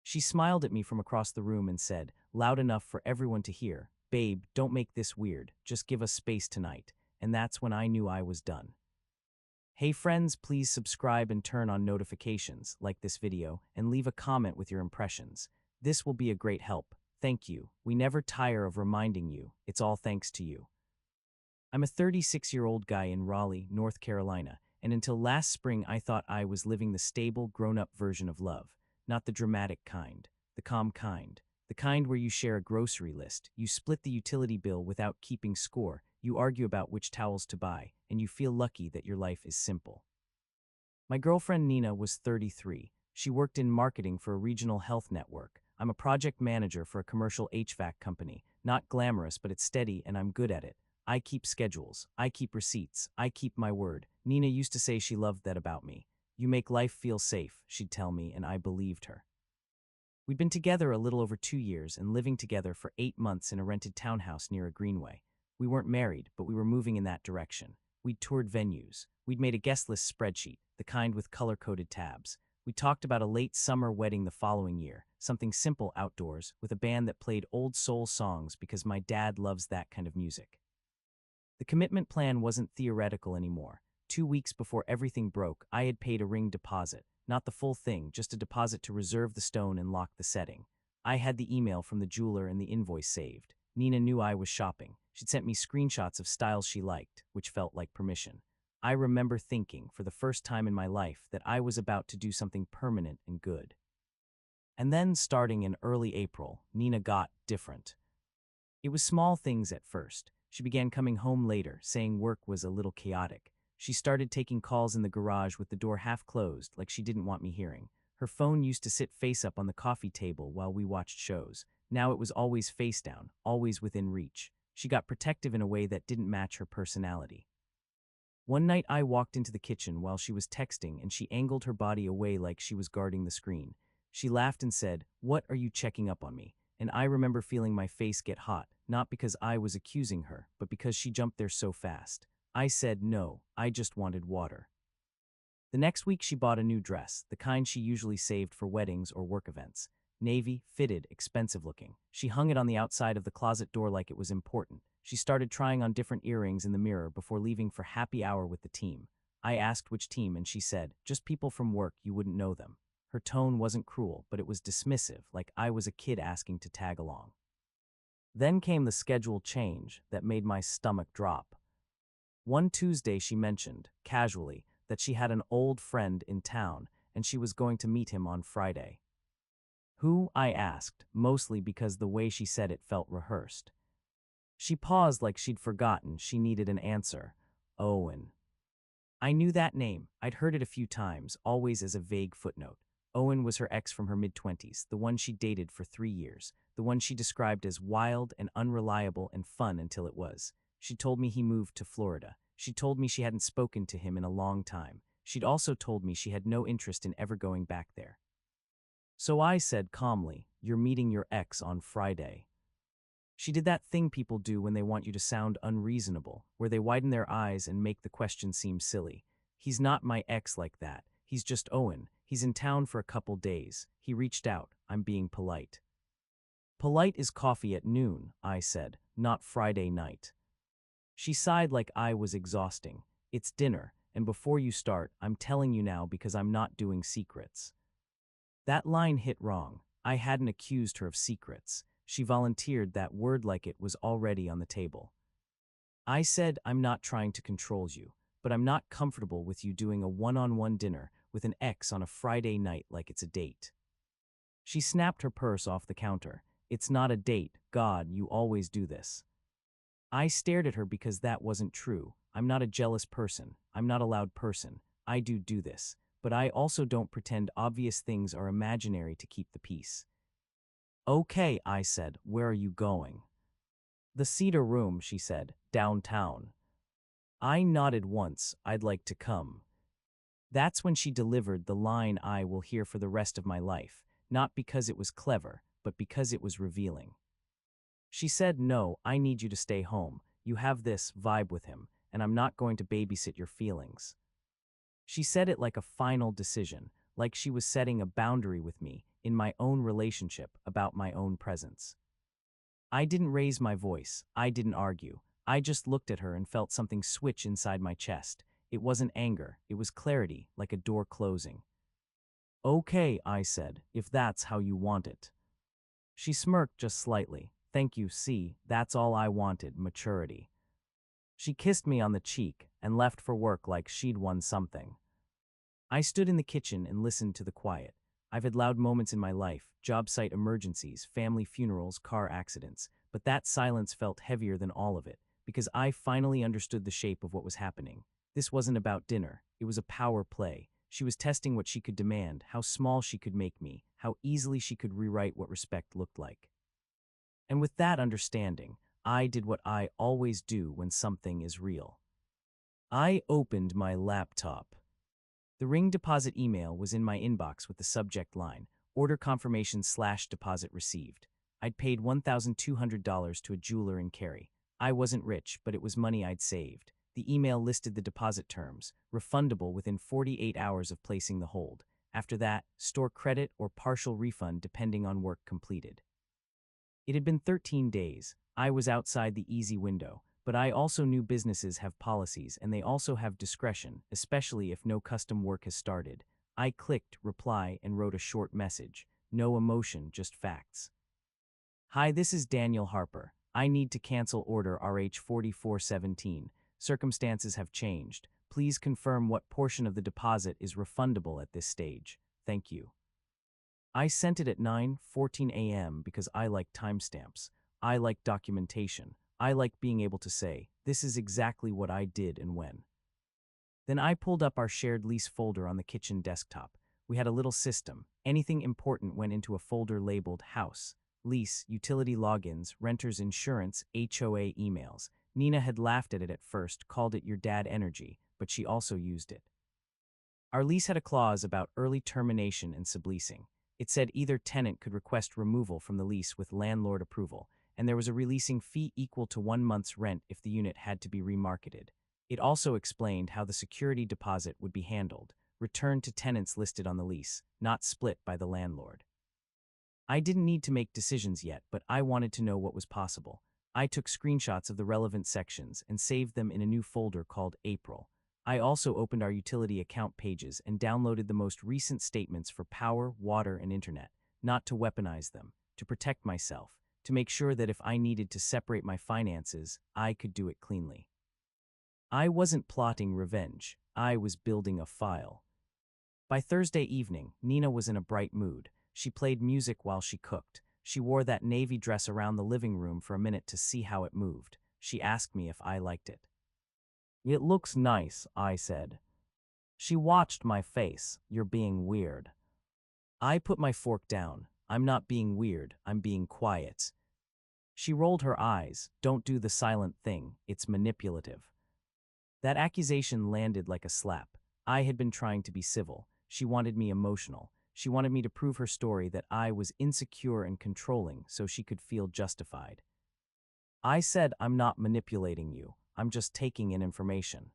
She smiled at me from across the room and said, loud enough for everyone to hear, "Babe, don't make this weird, just give us space tonight." And that's when I knew I was done. Hey friends, please subscribe and turn on notifications, like this video, and leave a comment with your impressions. This will be a great help. Thank you. We never tire of reminding you, it's all thanks to you. I'm a 36-year-old guy in Raleigh, North Carolina, and until last spring I thought I was living the stable, grown-up version of love. Not the dramatic kind, the calm kind. The kind where you share a grocery list, you split the utility bill without keeping score, you argue about which towels to buy, and you feel lucky that your life is simple. My girlfriend Nina was 33. She worked in marketing for a regional health network. I'm a project manager for a commercial HVAC company. Not glamorous, but it's steady and I'm good at it. I keep schedules, I keep receipts, I keep my word. Nina used to say she loved that about me. You make life feel safe, she'd tell me, and I believed her. We'd been together a little over 2 years and living together for 8 months in a rented townhouse near a greenway. We weren't married, but we were moving in that direction. We'd toured venues. We'd made a guest list spreadsheet, the kind with color-coded tabs. We talked about a late summer wedding the following year, something simple outdoors, with a band that played old soul songs because my dad loves that kind of music. The commitment plan wasn't theoretical anymore. 2 weeks before everything broke, I had paid a ring deposit. Not the full thing, just a deposit to reserve the stone and lock the setting. I had the email from the jeweler and the invoice saved. Nina knew I was shopping. She'd sent me screenshots of styles she liked, which felt like permission. I remember thinking, for the first time in my life, that I was about to do something permanent and good. And then, starting in early April, Nina got different. It was small things at first. She began coming home later, saying work was a little chaotic. She started taking calls in the garage with the door half closed, like she didn't want me hearing. Her phone used to sit face up on the coffee table while we watched shows. Now it was always face down, always within reach. She got protective in a way that didn't match her personality. One night I walked into the kitchen while she was texting and she angled her body away like she was guarding the screen. She laughed and said, "What are you checking up on me?" And I remember feeling my face get hot, not because I was accusing her, but because she jumped there so fast. I said no, I just wanted water. The next week she bought a new dress, the kind she usually saved for weddings or work events. Navy, fitted, expensive looking. She hung it on the outside of the closet door like it was important. She started trying on different earrings in the mirror before leaving for happy hour with the team. I asked which team and she said, "Just people from work, you wouldn't know them." Her tone wasn't cruel, but it was dismissive, like I was a kid asking to tag along. Then came the schedule change that made my stomach drop. One Tuesday she mentioned, casually, that she had an old friend in town and she was going to meet him on Friday. Who? I asked, mostly because the way she said it felt rehearsed. She paused like she'd forgotten she needed an answer. Owen. I knew that name. I'd heard it a few times, always as a vague footnote. Owen was her ex from her mid-20s, the one she dated for 3 years, the one she described as wild and unreliable and fun until it was. She told me he moved to Florida. She told me she hadn't spoken to him in a long time. She'd also told me she had no interest in ever going back there. So I said calmly, "You're meeting your ex on Friday." She did that thing people do when they want you to sound unreasonable, where they widen their eyes and make the question seem silly. "He's not my ex like that. He's just Owen. He's in town for a couple days. He reached out. I'm being polite." "Polite is coffee at noon," I said, "not Friday night." She sighed like I was exhausting. "It's dinner, and before you start, I'm telling you now because I'm not doing secrets." That line hit wrong. I hadn't accused her of secrets. She volunteered that word like it was already on the table. I said, "I'm not trying to control you, but I'm not comfortable with you doing a one-on-one dinner with an ex on a Friday night like it's a date." She snapped her purse off the counter. "It's not a date. God, you always do this." I stared at her because that wasn't true. I'm not a jealous person. I'm not a loud person. I do this. But I also don't pretend obvious things are imaginary to keep the peace. "Okay," I said, "where are you going?" "The Cedar Room," she said, "downtown." I nodded once, "I'd like to come." That's when she delivered the line I will hear for the rest of my life, not because it was clever, but because it was revealing. She said, "No, I need you to stay home. You have this vibe with him, and I'm not going to babysit your feelings." She said it like a final decision, like she was setting a boundary with me, in my own relationship about my own presence. I didn't raise my voice. I didn't argue. I just looked at her and felt something switch inside my chest. It wasn't anger. It was clarity, like a door closing. Okay, I said, if that's how you want it. She smirked just slightly. Thank you, see, that's all I wanted, maturity. She kissed me on the cheek and left for work like she'd won something. I stood in the kitchen and listened to the quiet. I've had loud moments in my life, job site emergencies, family funerals, car accidents, but that silence felt heavier than all of it, because I finally understood the shape of what was happening. This wasn't about dinner. It was a power play. She was testing what she could demand, how small she could make me, how easily she could rewrite what respect looked like. And with that understanding, I did what I always do when something is real. I opened my laptop. The Ring deposit email was in my inbox with the subject line, order confirmation/deposit received. I'd paid $1,200 to a jeweler in Cary. I wasn't rich, but it was money I'd saved. The email listed the deposit terms, refundable within 48 hours of placing the hold. After that, store credit or partial refund depending on work completed. It had been 13 days. I was outside the easy window, but I also knew businesses have policies and they also have discretion, especially if no custom work has started. I clicked reply and wrote a short message. No emotion, just facts. Hi, this is Daniel Harper. I need to cancel order RH4417. Circumstances have changed. Please confirm what portion of the deposit is refundable at this stage. Thank you. I sent it at 9:14 a.m. because I like timestamps. I like documentation. I like being able to say, this is exactly what I did and when. Then I pulled up our shared lease folder on the kitchen desktop. We had a little system. Anything important went into a folder labeled House, Lease, Utility Logins, Renter's Insurance, HOA emails. Nina had laughed at it at first, called it your dad energy, but she also used it. Our lease had a clause about early termination and subleasing. It said either tenant could request removal from the lease with landlord approval, and there was a releasing fee equal to 1 month's rent if the unit had to be remarketed. It also explained how the security deposit would be handled, returned to tenants listed on the lease, not split by the landlord. I didn't need to make decisions yet, but I wanted to know what was possible. I took screenshots of the relevant sections and saved them in a new folder called April. I also opened our utility account pages and downloaded the most recent statements for power, water, and internet, not to weaponize them, to protect myself, to make sure that if I needed to separate my finances, I could do it cleanly. I wasn't plotting revenge. I was building a file. By Thursday evening, Nina was in a bright mood. She played music while she cooked. She wore that navy dress around the living room for a minute to see how it moved. She asked me if I liked it. It looks nice, I said. She watched my face. You're being weird. I put my fork down. I'm not being weird. I'm being quiet. She rolled her eyes. Don't do the silent thing. It's manipulative. That accusation landed like a slap. I had been trying to be civil. She wanted me emotional. She wanted me to prove her story that I was insecure and controlling so she could feel justified. I said, I'm not manipulating you. I'm just taking in information.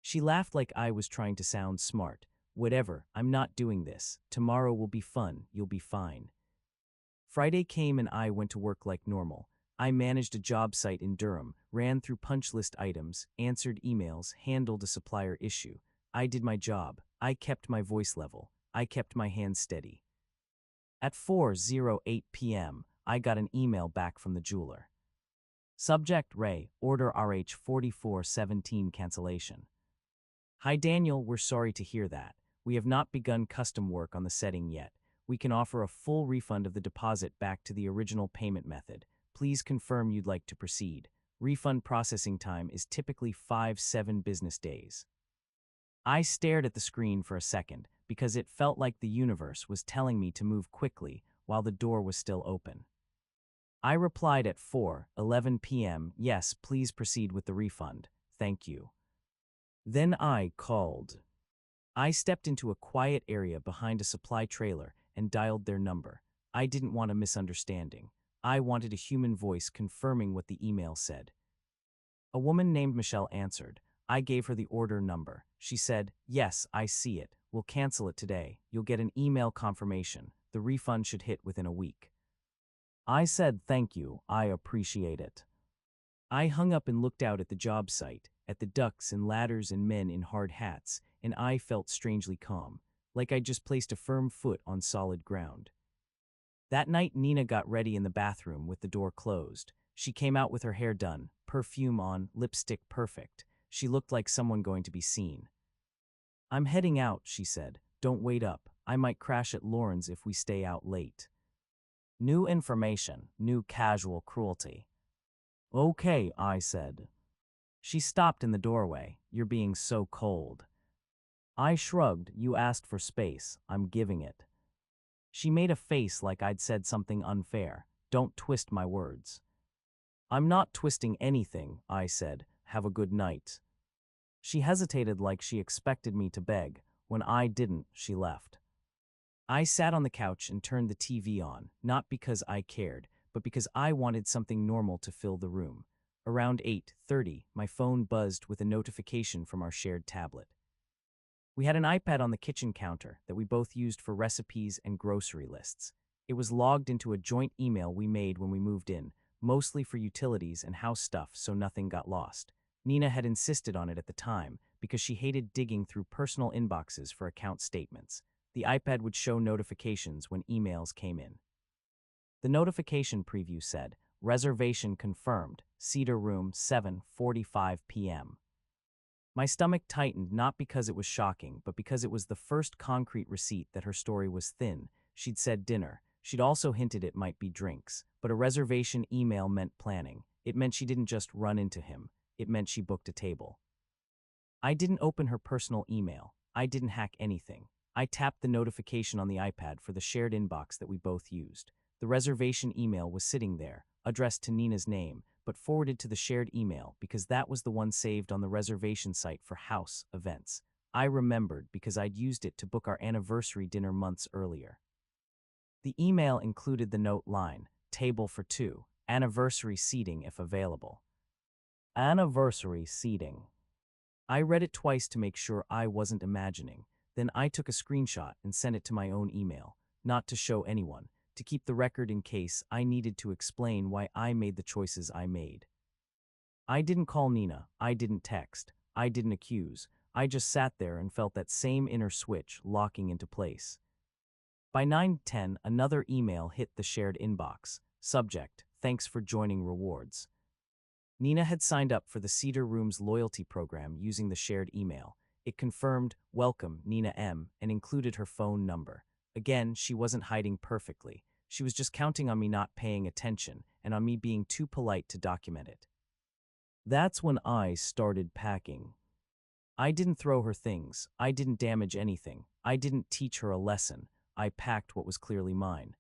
She laughed like I was trying to sound smart. Whatever, I'm not doing this. Tomorrow will be fun. You'll be fine. Friday came and I went to work like normal. I managed a job site in Durham, ran through punch list items, answered emails, handled a supplier issue. I did my job. I kept my voice level. I kept my hands steady. At 4:08 p.m., I got an email back from the jeweler. Subject Ray, order RH4417 cancellation. Hi Daniel, we're sorry to hear that. We have not begun custom work on the setting yet. We can offer a full refund of the deposit back to the original payment method. Please confirm you'd like to proceed. Refund processing time is typically 5-7 business days. I stared at the screen for a second because it felt like the universe was telling me to move quickly while the door was still open. I replied at 4:11 p.m., yes, please proceed with the refund. Thank you. Then I called. I stepped into a quiet area behind a supply trailer and dialed their number. I didn't want a misunderstanding. I wanted a human voice confirming what the email said. A woman named Michelle answered. I gave her the order number. She said, yes, I see it. We'll cancel it today. You'll get an email confirmation. The refund should hit within a week. I said thank you, I appreciate it. I hung up and looked out at the job site, at the ducks and ladders and men in hard hats, and I felt strangely calm, like I'd just placed a firm foot on solid ground. That night, Nina got ready in the bathroom with the door closed. She came out with her hair done, perfume on, lipstick perfect. She looked like someone going to be seen. I'm heading out, she said. Don't wait up. I might crash at Lauren's if we stay out late. New information, new casual cruelty. Okay, I said. She stopped in the doorway. You're being so cold. I shrugged. You asked for space. I'm giving it. She made a face like I'd said something unfair. Don't twist my words. I'm not twisting anything, I said. Have a good night. She hesitated like she expected me to beg. When I didn't, she left. I sat on the couch and turned the TV on, not because I cared, but because I wanted something normal to fill the room. Around 8:30, my phone buzzed with a notification from our shared tablet. We had an iPad on the kitchen counter that we both used for recipes and grocery lists. It was logged into a joint email we made when we moved in, mostly for utilities and house stuff so nothing got lost. Nina had insisted on it at the time because she hated digging through personal inboxes for account statements. The iPad would show notifications when emails came in. The notification preview said, "Reservation confirmed, Cedar Room, 7:45 p.m." My stomach tightened not because it was shocking, but because it was the first concrete receipt that her story was thin. She'd said dinner. She'd also hinted it might be drinks. But a reservation email meant planning. It meant she didn't just run into him. It meant she booked a table. I didn't open her personal email. I didn't hack anything. I tapped the notification on the iPad for the shared inbox that we both used. The reservation email was sitting there, addressed to Nina's name, but forwarded to the shared email because that was the one saved on the reservation site for house events. I remembered because I'd used it to book our anniversary dinner months earlier. The email included the note line, "Table for two, anniversary seating if available." Anniversary seating. I read it twice to make sure I wasn't imagining. Then I took a screenshot and sent it to my own email, not to show anyone, to keep the record in case I needed to explain why I made the choices I made. I didn't call Nina, I didn't text, I didn't accuse, I just sat there and felt that same inner switch locking into place. By 9:10, another email hit the shared inbox. Subject, "Thanks for joining rewards." Nina had signed up for the Cedar Room's loyalty program using the shared email. It confirmed, "Welcome, Nina M," and included her phone number. Again, she wasn't hiding perfectly. She was just counting on me not paying attention and on me being too polite to document it. That's when I started packing. I didn't throw her things. I didn't damage anything. I didn't teach her a lesson. I packed what was clearly mine.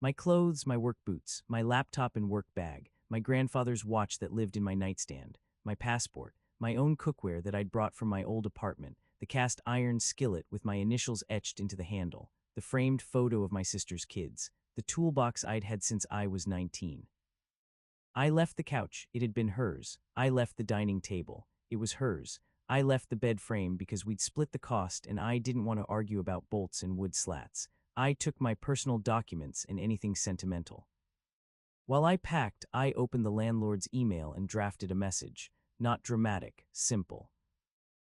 My clothes, my work boots, my laptop and work bag, my grandfather's watch that lived in my nightstand, my passport, my own cookware that I'd brought from my old apartment, the cast iron skillet with my initials etched into the handle, the framed photo of my sister's kids, the toolbox I'd had since I was 19. I left the couch. It had been hers. I left the dining table. It was hers. I left the bed frame because we'd split the cost and I didn't want to argue about bolts and wood slats. I took my personal documents and anything sentimental. While I packed, I opened the landlord's email and drafted a message. Not dramatic, simple.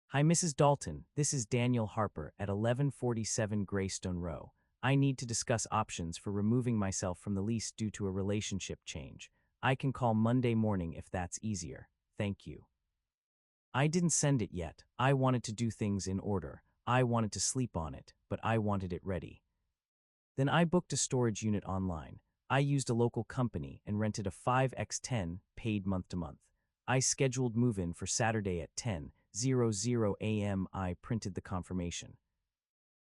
"Hi, Mrs. Dalton. This is Daniel Harper at 1147 Greystone Row. I need to discuss options for removing myself from the lease due to a relationship change. I can call Monday morning if that's easier. Thank you." I didn't send it yet. I wanted to do things in order. I wanted to sleep on it, but I wanted it ready. Then I booked a storage unit online. I used a local company and rented a 5x10 paid month to month. I scheduled move-in for Saturday at 10:00 a.m. I printed the confirmation.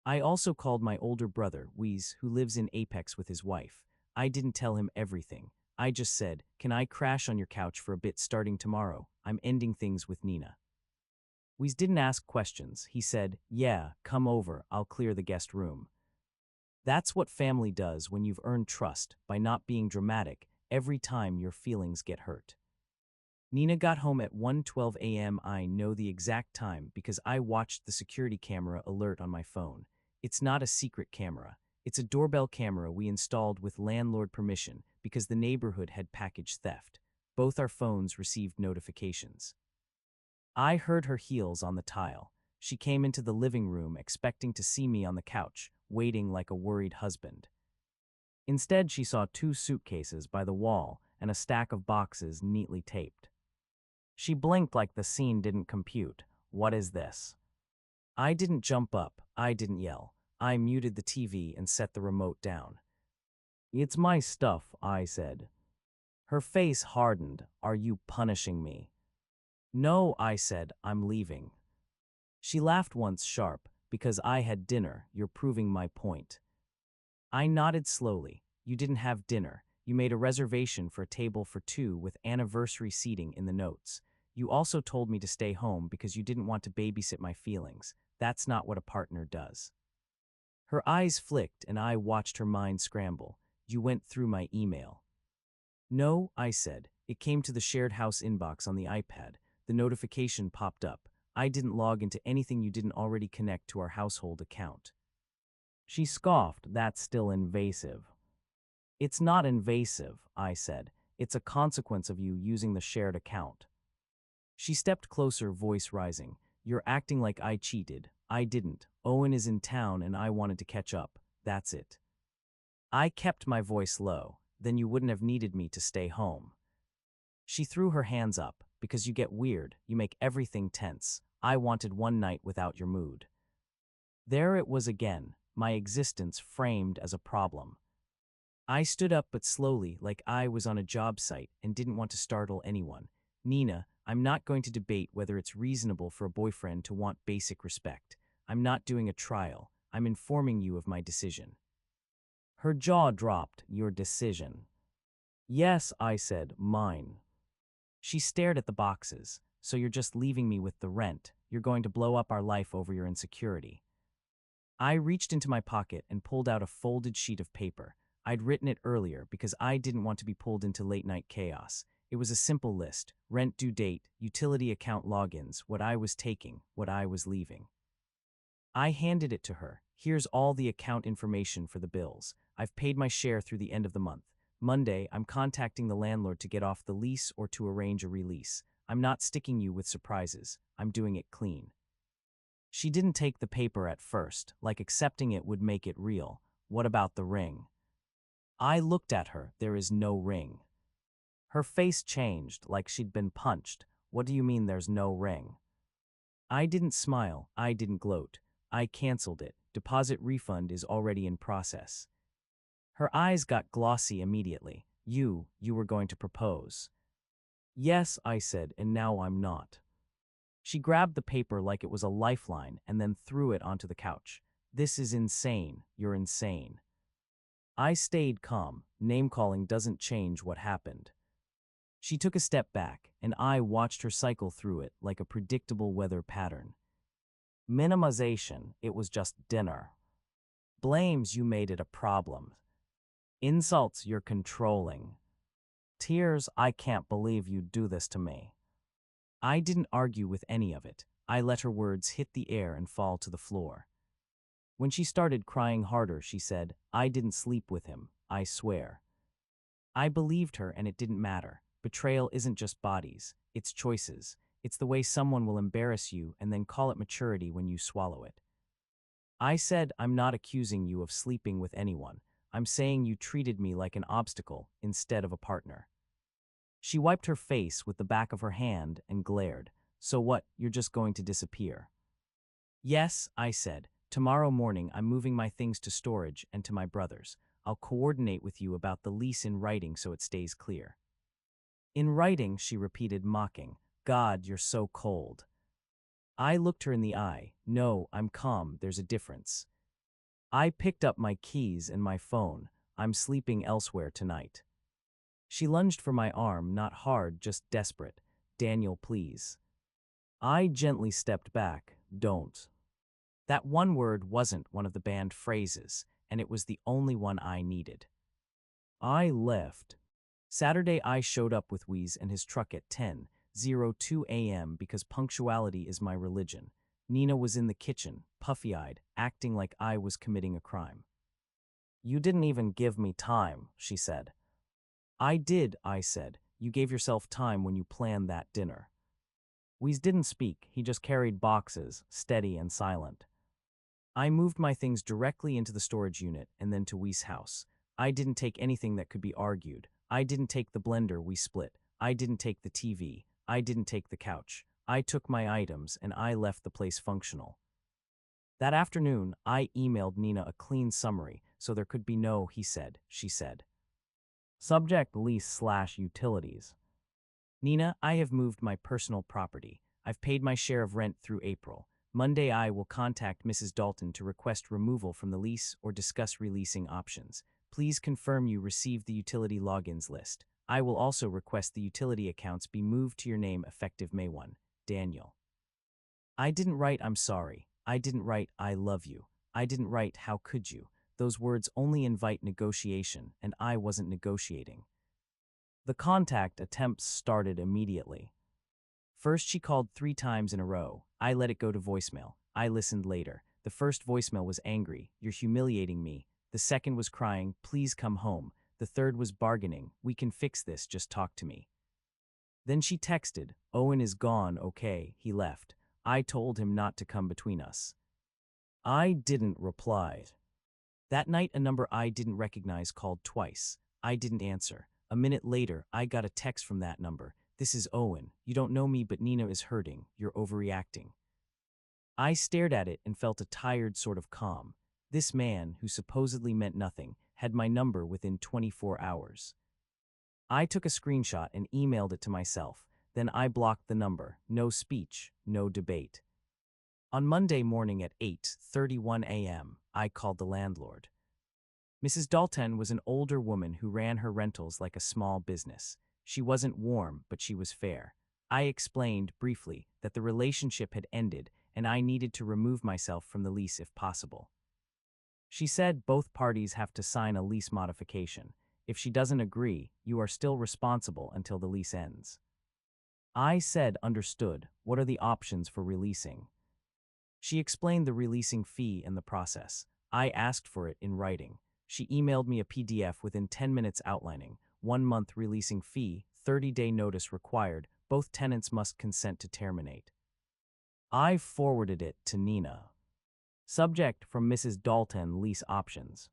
I also called my older brother, Wheeze, who lives in Apex with his wife. I didn't tell him everything. I just said, "Can I crash on your couch for a bit starting tomorrow? I'm ending things with Nina." Wheeze didn't ask questions. He said, "Yeah, come over. I'll clear the guest room." That's what family does when you've earned trust by not being dramatic every time your feelings get hurt. Nina got home at 1:12 a.m. I know the exact time because I watched the security camera alert on my phone. It's not a secret camera. It's a doorbell camera we installed with landlord permission because the neighborhood had package theft. Both our phones received notifications. I heard her heels on the tile. She came into the living room expecting to see me on the couch, waiting like a worried husband. Instead, she saw two suitcases by the wall and a stack of boxes neatly taped. She blinked like the scene didn't compute. What is this? I didn't jump up. I didn't yell. I muted the TV and set the remote down. It's my stuff, I said. Her face hardened. Are you punishing me? No, I said. I'm leaving. She laughed once sharp. Because I had dinner, you're proving my point. I nodded slowly. You didn't have dinner. You made a reservation for a table for two with anniversary seating in the notes. You also told me to stay home because you didn't want to babysit my feelings. That's not what a partner does. Her eyes flicked and I watched her mind scramble. You went through my email. No, I said. It came to the shared house inbox on the iPad. The notification popped up. I didn't log into anything you didn't already connect to our household account. She scoffed. That's still invasive. It's not invasive, I said. It's a consequence of you using the shared account. She stepped closer, voice rising. You're acting like I cheated. I didn't. Owen is in town and I wanted to catch up. That's it. I kept my voice low. Then you wouldn't have needed me to stay home. She threw her hands up. Because you get weird, you make everything tense. I wanted one night without your mood. There it was again, my existence framed as a problem. I stood up but slowly, like I was on a job site and didn't want to startle anyone. Nina, I'm not going to debate whether it's reasonable for a boyfriend to want basic respect. I'm not doing a trial. I'm informing you of my decision. Her jaw dropped. Your decision. Yes, I said, mine. She stared at the boxes. So you're just leaving me with the rent. You're going to blow up our life over your insecurity. I reached into my pocket and pulled out a folded sheet of paper. I'd written it earlier because I didn't want to be pulled into late-night chaos. It was a simple list: rent due date, utility account logins, what I was taking, what I was leaving. I handed it to her. Here's all the account information for the bills. I've paid my share through the end of the month. Monday, I'm contacting the landlord to get off the lease or to arrange a release. I'm not sticking you with surprises. I'm doing it clean. She didn't take the paper at first, like accepting it would make it real. What about the ring? I looked at her. There is no ring. Her face changed, like she'd been punched. What do you mean there's no ring? I didn't smile. I didn't gloat. I canceled it. Deposit refund is already in process. Her eyes got glossy immediately. You were going to propose. Yes, I said, and now I'm not. She grabbed the paper like it was a lifeline and then threw it onto the couch. This is insane. You're insane. I stayed calm. Name-calling doesn't change what happened. She took a step back, and I watched her cycle through it like a predictable weather pattern. Minimization, it was just dinner. Blames, you made it a problem. Insults, you're controlling. Tears, I can't believe you'd do this to me. I didn't argue with any of it. I let her words hit the air and fall to the floor. When she started crying harder, she said, I didn't sleep with him, I swear. I believed her and it didn't matter. Betrayal isn't just bodies, it's choices. It's the way someone will embarrass you and then call it maturity when you swallow it. I said, I'm not accusing you of sleeping with anyone. I'm saying you treated me like an obstacle instead of a partner. She wiped her face with the back of her hand and glared. So what, you're just going to disappear? Yes, I said. Tomorrow morning I'm moving my things to storage and to my brother's. I'll coordinate with you about the lease in writing so it stays clear. In writing, she repeated, mocking. God, you're so cold. I looked her in the eye. No, I'm calm, there's a difference. I picked up my keys and my phone. I'm sleeping elsewhere tonight. She lunged for my arm, not hard, just desperate. Daniel, please. I gently stepped back. Don't. That one word wasn't one of the banned phrases, and it was the only one I needed. I left. Saturday I showed up with Wheeze and his truck at 10:02 a.m. because punctuality is my religion. Nina was in the kitchen, puffy-eyed, acting like I was committing a crime. You didn't even give me time, she said. I did, I said. You gave yourself time when you planned that dinner. Weez didn't speak, he just carried boxes, steady and silent. I moved my things directly into the storage unit and then to Weez's house. I didn't take anything that could be argued. I didn't take the blender we split. I didn't take the TV. I didn't take the couch. I took my items and I left the place functional. That afternoon, I emailed Nina a clean summary so there could be no he said, she said. Subject lease/utilities. Nina, I have moved my personal property. I've paid my share of rent through April. Monday I will contact Mrs. Dalton to request removal from the lease or discuss releasing options. Please confirm you received the utility logins list. I will also request the utility accounts be moved to your name effective May 1. Daniel. I didn't write I'm sorry. I didn't write I love you. I didn't write how could you. Those words only invite negotiation, and I wasn't negotiating. The contact attempts started immediately. First, she called 3 times in a row. I let it go to voicemail. I listened later. The first voicemail was angry. You're humiliating me. The second was crying, please come home. The third was bargaining. We can fix this, just talk to me. Then she texted, Owen is gone, okay, he left. I told him not to come between us. I didn't reply. That night, a number I didn't recognize called twice. I didn't answer. A minute later, I got a text from that number. This is Owen. You don't know me, but Nina is hurting. You're overreacting. I stared at it and felt a tired sort of calm. This man, who supposedly meant nothing, had my number within 24 hours. I took a screenshot and emailed it to myself. Then I blocked the number. No speech, no debate. On Monday morning at 8:31 a.m., I called the landlord. Mrs. Dalton was an older woman who ran her rentals like a small business. She wasn't warm, but she was fair. I explained, briefly, that the relationship had ended and I needed to remove myself from the lease if possible. She said both parties have to sign a lease modification. If she doesn't agree, you are still responsible until the lease ends. I said, understood. What are the options for releasing? She explained the releasing fee and the process. I asked for it in writing. She emailed me a PDF within 10 minutes outlining 1 month releasing fee, 30-day notice required, both tenants must consent to terminate. I forwarded it to Nina. Subject from Mrs. Dalton, lease options.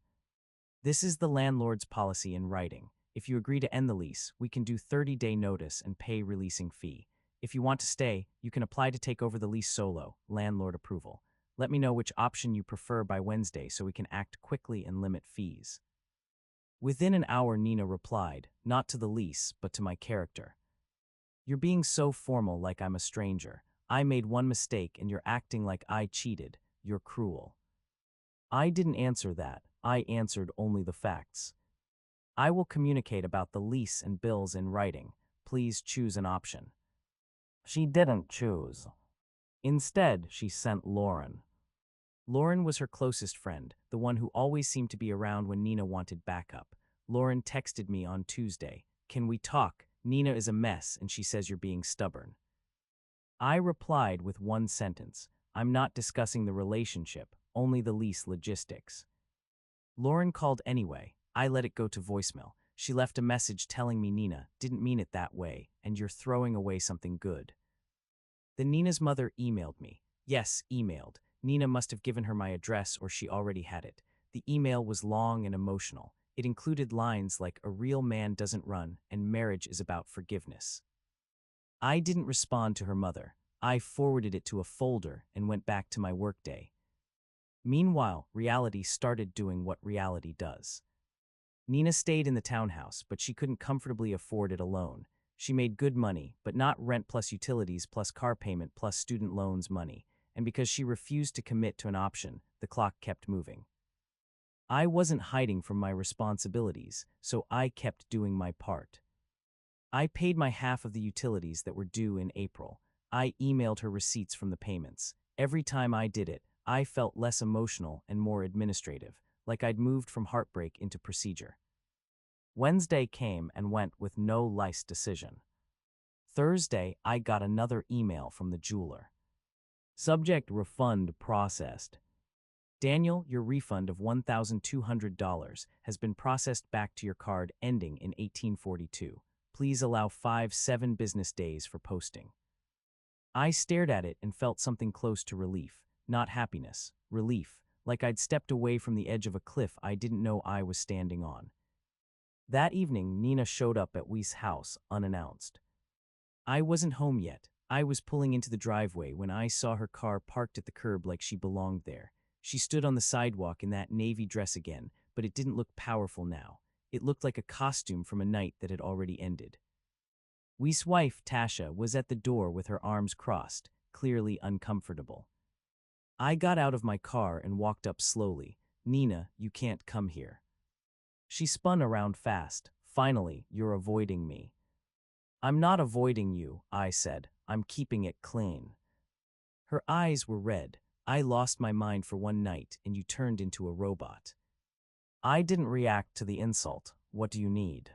This is the landlord's policy in writing. If you agree to end the lease, we can do 30-day notice and pay releasing fee. If you want to stay, you can apply to take over the lease solo, landlord approval. Let me know which option you prefer by Wednesday so we can act quickly and limit fees. Within an hour, Nina replied, not to the lease, but to my character. You're being so formal like I'm a stranger. I made one mistake and you're acting like I cheated. You're cruel. I didn't answer that. I answered only the facts. I will communicate about the lease and bills in writing. Please choose an option. She didn't choose. Instead, she sent Lauren. Lauren was her closest friend, the one who always seemed to be around when Nina wanted backup. Lauren texted me on Tuesday. Can we talk? Nina is a mess and she says you're being stubborn. I replied with one sentence. I'm not discussing the relationship, only the lease logistics. Lauren called anyway. I let it go to voicemail. She left a message telling me Nina didn't mean it that way and you're throwing away something good. Then Nina's mother emailed me. Yes, emailed. Nina must have given her my address or she already had it. The email was long and emotional. It included lines like a real man doesn't run and marriage is about forgiveness. I didn't respond to her mother. I forwarded it to a folder and went back to my workday. Meanwhile, reality started doing what reality does. Nina stayed in the townhouse, but she couldn't comfortably afford it alone. She made good money, but not rent plus utilities plus car payment plus student loans money. And because she refused to commit to an option, the clock kept moving. I wasn't hiding from my responsibilities, so I kept doing my part. I paid my half of the utilities that were due in April. I emailed her receipts from the payments. Every time I did it, I felt less emotional and more administrative, like I'd moved from heartbreak into procedure. Wednesday came and went with no lice decision. Thursday, I got another email from the jeweler. Subject refund processed. Daniel, your refund of $1,200 has been processed back to your card ending in 1842. Please allow 7 business days for posting. I stared at it and felt something close to relief, not happiness, relief, like I'd stepped away from the edge of a cliff I didn't know I was standing on. That evening, Nina showed up at Wee's house unannounced. I wasn't home yet. I was pulling into the driveway when I saw her car parked at the curb like she belonged there. She stood on the sidewalk in that navy dress again, but it didn't look powerful now. It looked like a costume from a night that had already ended. Wee's wife, Tasha, was at the door with her arms crossed, clearly uncomfortable. I got out of my car and walked up slowly. Nina, you can't come here. She spun around fast. Finally, you're avoiding me. I'm not avoiding you, I said. I'm keeping it clean. Her eyes were red. I lost my mind for one night and you turned into a robot. I didn't react to the insult. What do you need?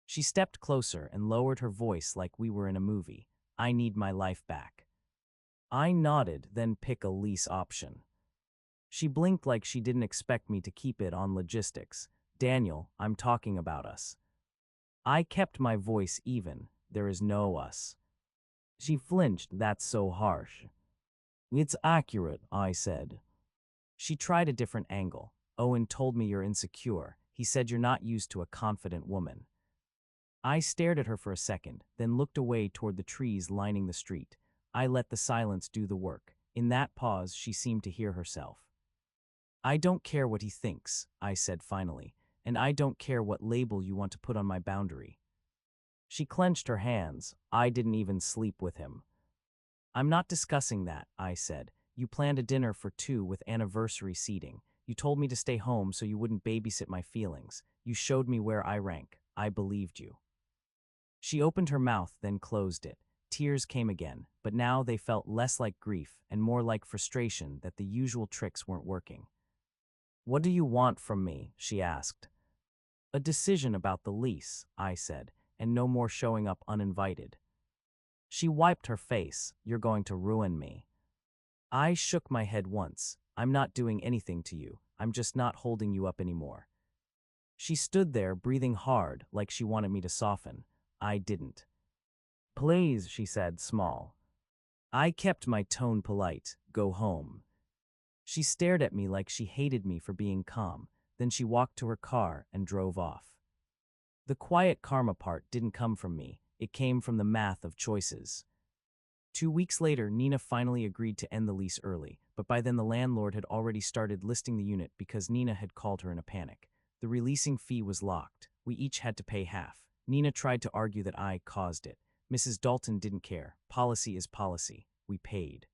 She stepped closer and lowered her voice like we were in a movie. I need my life back. I nodded, then pick a lease option. She blinked like she didn't expect me to keep it on logistics. Daniel, I'm talking about us. I kept my voice even. There is no us. She flinched. That's so harsh. It's accurate, I said. She tried a different angle. Owen told me you're insecure. He said you're not used to a confident woman. I stared at her for a second, then looked away toward the trees lining the street. I let the silence do the work. In that pause, she seemed to hear herself. I don't care what he thinks, I said finally, and I don't care what label you want to put on my boundary. She clenched her hands. I didn't even sleep with him. I'm not discussing that, I said. You planned a dinner for 2 with anniversary seating. You told me to stay home so you wouldn't babysit my feelings. You showed me where I rank. I believed you. She opened her mouth, then closed it. Tears came again, but now they felt less like grief and more like frustration that the usual tricks weren't working. What do you want from me? She asked. A decision about the lease, I said, and no more showing up uninvited. She wiped her face. You're going to ruin me. I shook my head once. I'm not doing anything to you. I'm just not holding you up anymore. She stood there, breathing hard, like she wanted me to soften. I didn't. Please, she said, small. I kept my tone polite. Go home. She stared at me like she hated me for being calm. Then she walked to her car and drove off. The quiet karma part didn't come from me. It came from the math of choices. 2 weeks later, Nina finally agreed to end the lease early, but by then the landlord had already started listing the unit because Nina had called her in a panic. The releasing fee was locked. We each had to pay half. Nina tried to argue that I caused it. Mrs. Dalton didn't care. Policy is policy. We paid.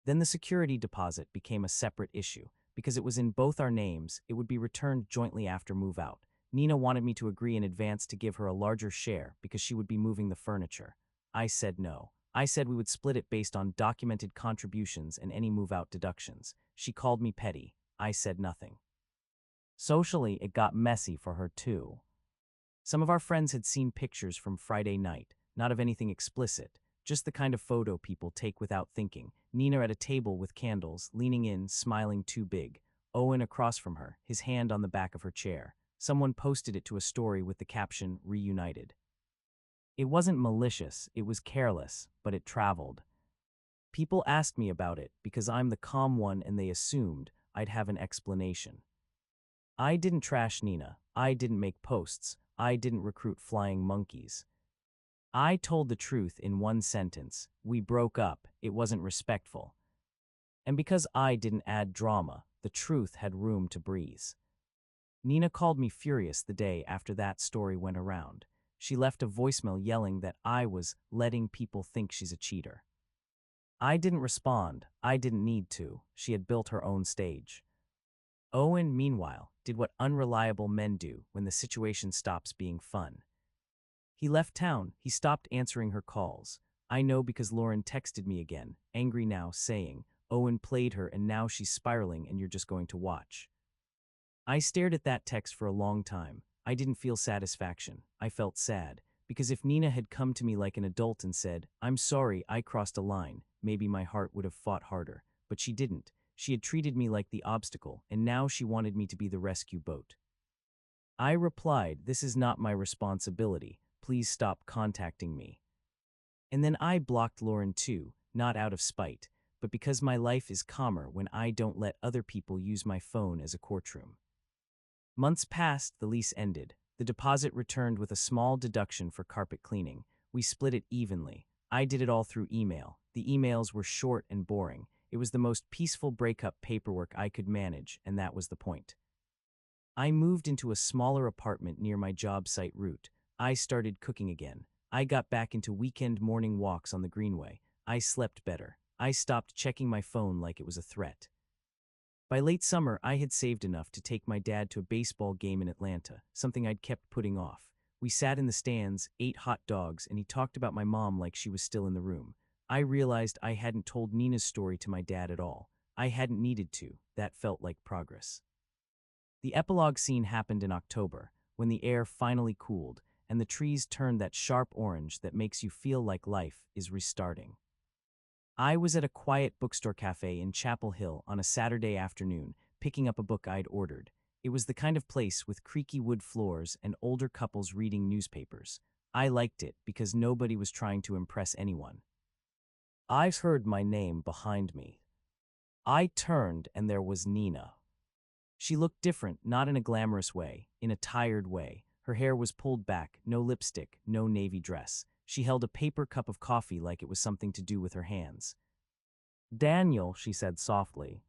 Then the security deposit became a separate issue. Because it was in both our names, it would be returned jointly after move-out. Nina wanted me to agree in advance to give her a larger share because she would be moving the furniture. I said no. I said we would split it based on documented contributions and any move-out deductions. She called me petty. I said nothing. Socially, it got messy for her too. Some of our friends had seen pictures from Friday night, not of anything explicit, just the kind of photo people take without thinking. Nina at a table with candles, leaning in, smiling too big. Owen across from her, his hand on the back of her chair. Someone posted it to a story with the caption, "Reunited." It wasn't malicious, it was careless, but it traveled. People asked me about it because I'm the calm one and they assumed I'd have an explanation. I didn't trash Nina. I didn't make posts. I didn't recruit flying monkeys. I told the truth in one sentence. We broke up. It wasn't respectful. And because I didn't add drama, the truth had room to breathe. Nina called me furious the day after that story went around. She left a voicemail yelling that I was letting people think she's a cheater. I didn't respond. I didn't need to. She had built her own stage. Owen, meanwhile, did what unreliable men do when the situation stops being fun. He left town. He stopped answering her calls. I know because Lauren texted me again, angry now, saying, Owen played her and now she's spiraling and you're just going to watch. I stared at that text for a long time. I didn't feel satisfaction. I felt sad, because if Nina had come to me like an adult and said, I'm sorry, I crossed a line, maybe my heart would have fought harder. But she didn't. She had treated me like the obstacle, and now she wanted me to be the rescue boat. I replied, "This is not my responsibility. Please stop contacting me." And then I blocked Lauren too, not out of spite, but because my life is calmer when I don't let other people use my phone as a courtroom. Months passed, the lease ended. The deposit returned with a small deduction for carpet cleaning. We split it evenly. I did it all through email. The emails were short and boring. It was the most peaceful breakup paperwork I could manage, and that was the point. I moved into a smaller apartment near my job site route. I started cooking again. I got back into weekend morning walks on the greenway. I slept better. I stopped checking my phone like it was a threat. By late summer, I had saved enough to take my dad to a baseball game in Atlanta, something I'd kept putting off. We sat in the stands, ate hot dogs, and he talked about my mom like she was still in the room. I realized I hadn't told Nina's story to my dad at all. I hadn't needed to. That felt like progress. The epilogue scene happened in October, when the air finally cooled, and the trees turned that sharp orange that makes you feel like life is restarting. I was at a quiet bookstore cafe in Chapel Hill on a Saturday afternoon, picking up a book I'd ordered. It was the kind of place with creaky wood floors and older couples reading newspapers. I liked it because nobody was trying to impress anyone. I heard my name behind me. I turned and there was Nina. She looked different, not in a glamorous way, in a tired way. Her hair was pulled back, no lipstick, no navy dress. She held a paper cup of coffee like it was something to do with her hands. "Daniel," she said softly.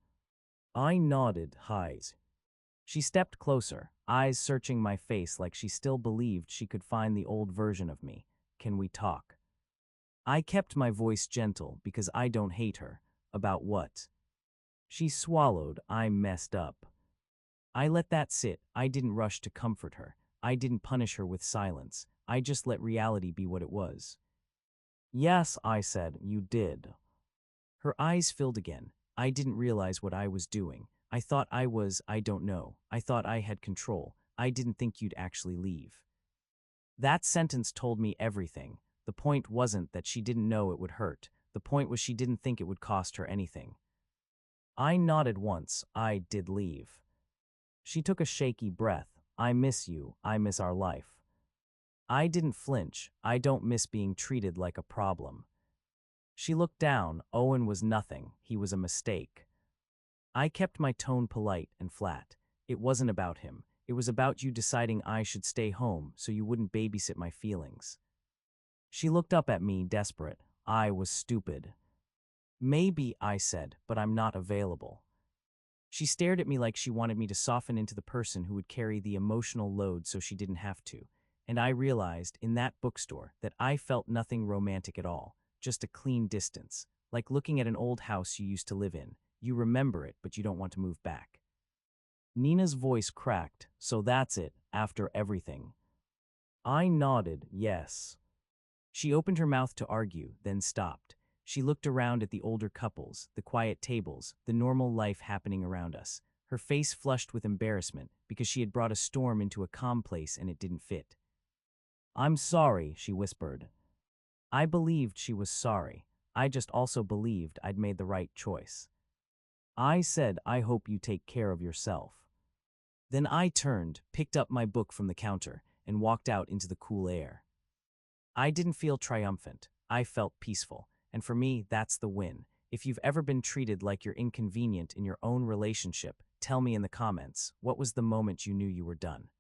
I nodded, "Hi." She stepped closer, eyes searching my face like she still believed she could find the old version of me. "Can we talk?" I kept my voice gentle because I don't hate her. "About what?" She swallowed. "I messed up." I let that sit. I didn't rush to comfort her. I didn't punish her with silence. I just let reality be what it was. "Yes," I said, "you did." Her eyes filled again. I didn't realize what I was doing. I thought I don't know. I thought I had control. I didn't think you'd actually leave. That sentence told me everything. The point wasn't that she didn't know it would hurt. The point was she didn't think it would cost her anything. I nodded once. "I did leave." She took a shaky breath. "I miss you. I miss our life." I didn't flinch. I don't miss being treated like a problem. She looked down. Owen was nothing. He was a mistake. I kept my tone polite and flat. "It wasn't about him. It was about you deciding I should stay home so you wouldn't babysit my feelings." She looked up at me, desperate. I was stupid. "Maybe," I said, "but I'm not available." She stared at me like she wanted me to soften into the person who would carry the emotional load so she didn't have to. And I realized, in that bookstore, that I felt nothing romantic at all, just a clean distance, like looking at an old house you used to live in. You remember it, but you don't want to move back. Nina's voice cracked. "So that's it, after everything." I nodded, yes. She opened her mouth to argue, then stopped. She looked around at the older couples, the quiet tables, the normal life happening around us. Her face flushed with embarrassment because she had brought a storm into a calm place and it didn't fit. "I'm sorry," she whispered. I believed she was sorry. I just also believed I'd made the right choice. I said, "I hope you take care of yourself." Then I turned, picked up my book from the counter, and walked out into the cool air. I didn't feel triumphant. I felt peaceful. And for me, that's the win. If you've ever been treated like you're inconvenient in your own relationship, tell me in the comments, what was the moment you knew you were done?